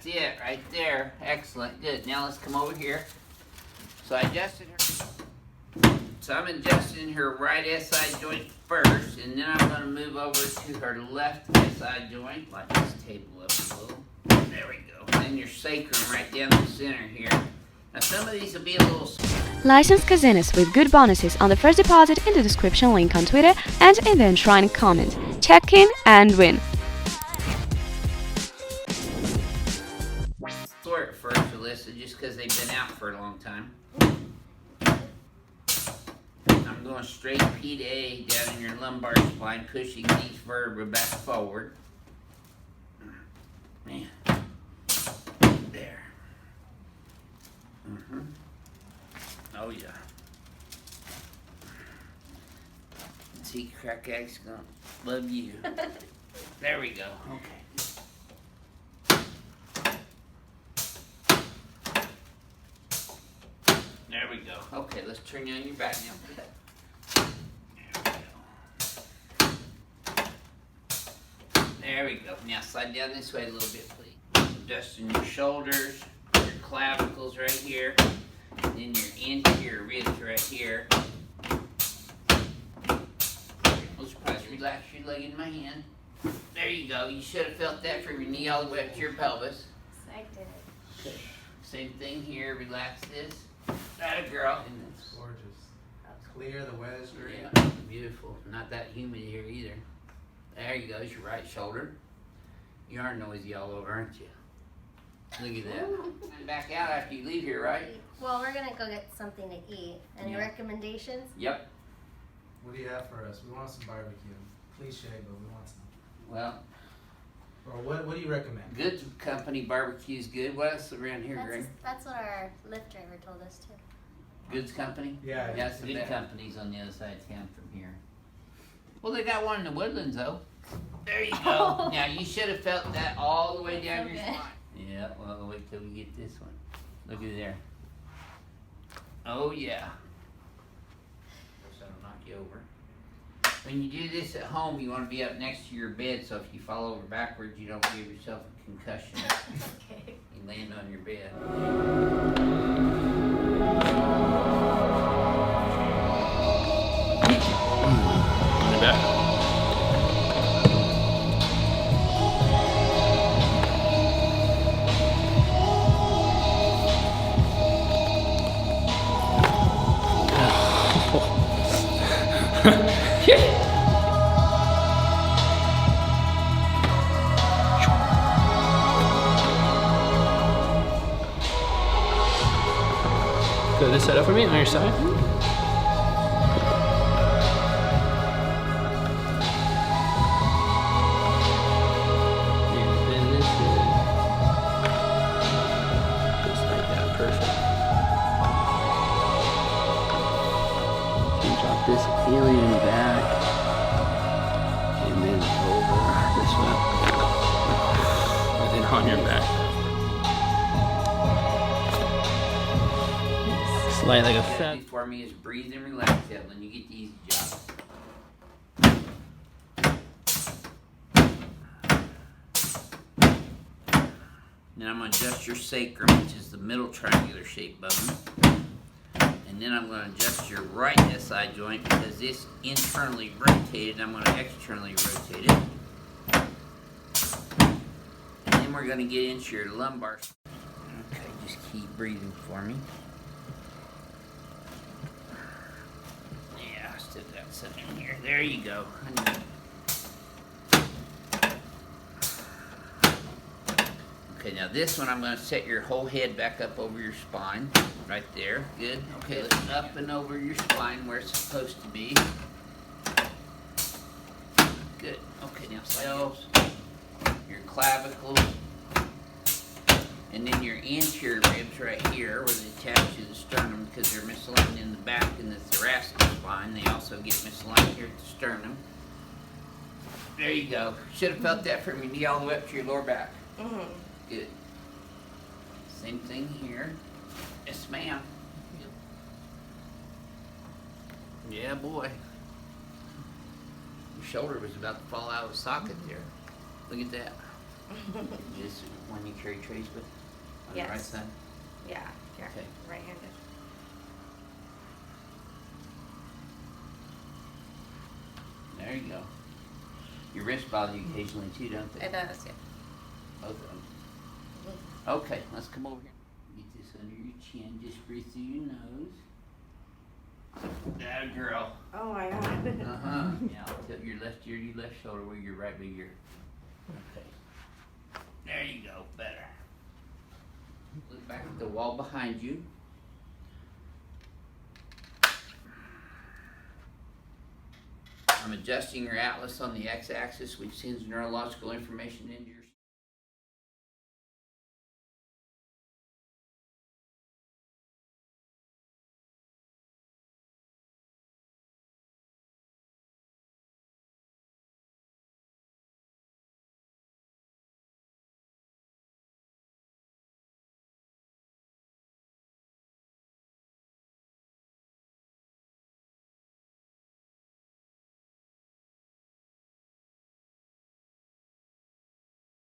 That's it right there. Excellent. Good. Now let's come over here. So I adjusted her. So I'm adjusting her right SI joint first, and then I'm going to move over to her left SI joint. Light this table up a little. There we go. And then your sacrum right down the center here. Now some of these will be a little... Licensed casinos with good bonuses on the first deposit in the description link on Twitter and in the enshrined comment. Check in and win. Sort at first, Alyssa, just because they've been out for a long time. I'm going straight P to A down in your lumbar spine, pushing these vertebrae back forward. Man. There. Oh yeah. See, crack eggs gonna love you. There we go. Okay. There we go. Okay, let's turn you on your back now. There we go. Now slide down this way a little bit, please. Adjusting your shoulders, your clavicles right here, and then your anterior ribs right here. Let's probably relax your leg in my hand. There you go. You should have felt that from your knee all the way up to your pelvis. I did. Okay. Same thing here. Relax this. That a girl. And it's gorgeous. Clear, the weather's great. Yeah, beautiful. Not that humid here either. There you go. It's your right shoulder. You are noisy all over, aren't you? Look at that. And back out after you leave here, right? Well, we're gonna go get something to eat. Any recommendations? Yep. What do you have for us? We want some barbecue. Cliche, but we want some. Well, Or what do you recommend? Good Company barbecue's good. What else around here, Greg? That's what our Lyft driver told us too. Goods Company? Yeah. Yeah, some good companies on the other side of town from here. Well, they got one in the Woodlands, though. There you go. Now, you should have felt that all the way down your spine. Yeah, well, wait till we get this one. Look at there. Oh, yeah. That'll knock you over. When you do this at home, you want to be up next to your bed, so if you fall over backwards, you don't give yourself a concussion. Okay. You land on your bed. Go this side up for me on your side. And then this is just like that, perfect. So you drop this alien back and then over this way. And then on your back. Slide like a fat. For me is breathe and relax that when you get the easy job. Then I'm going to adjust your sacrum, which is the middle triangular shaped bone. And then I'm going to adjust your right SI joint because this internally rotated. I'm going to externally rotate it. And then we're going to get into your lumbar. Okay, just keep breathing for me. Still got some in here. There you go. Okay, now this one I'm going to set your whole head back up over your spine. Right there. Good. Okay, let's up and over your spine where it's supposed to be. Good. Okay, now cells, your clavicles, and then your anterior ribs right here where they attach to the sternum because they're misaligned in the back and the thoracic spine. They also get misaligned here at the sternum. There you go. Should have felt that from your knee all the way up to your lower back. Good. Same thing here. Yes, ma'am. Yeah, boy. Your shoulder was about to fall out of the socket there. Look at that. This one you carry trays with on the right Yes. side? Yeah, here, Okay. right-handed. There you go. Your wrists bother you occasionally too, don't they? It does, yeah. Both of them. Okay, let's come over here. Get this under your chin. Just breathe through your nose. That girl. Oh my god. Uh-huh. Now tilt your left ear to your left shoulder with your right big ear. Okay. There you go. Better. Look back at the wall behind you. I'm adjusting your atlas on the x-axis, which sends neurological information into your